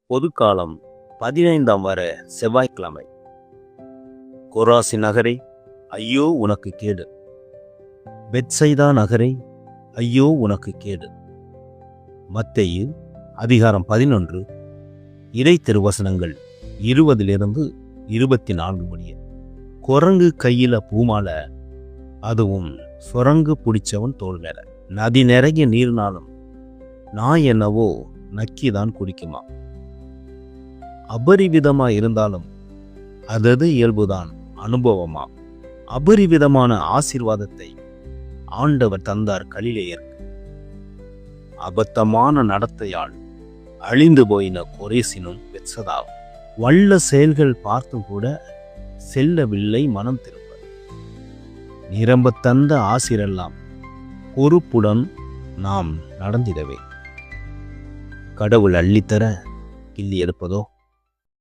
பொதுக்காலம் 15ஆம் வார செவ்வாய்க்கிழமை. கொராசி நகரே, ஐயோ உனக்கு கேடு! பெத்சைதா நகரே, ஐயோ உனக்கு கேடு! மத்தேயு அதிகாரம் 11 இறைத்திருவசனங்கள் 20-24 முடிய. குரங்கு கையில பூமாலை, அதுவும் சுரங்கு பிடிச்சவன் தோல் மேல. நதி நிறைய நீர்னாலும் நான் என்னவோ நக்கிதான் குடிக்குமா. அபரிவிதமா இருந்தாலும் அதது இயல்புதான் அனுபவமா. அபரிவிதமான ஆசீர்வாதத்தை ஆண்டவர் தந்தார் கலிலேயருக்கு. அபத்தமான நடத்தையால் அழிந்து போயின கொரேசினும் பெத்சதாவும். வல்ல செயல்கள் பார்த்தும் கூட செல்லவில்லை மனம் திரும்ப. நிரம்ப தந்த ஆசிரெல்லாம் பொறுப்புடன் நாம் நடந்திடவே. கடவுள் அள்ளித்தர கிள்ளி எடுப்பதோ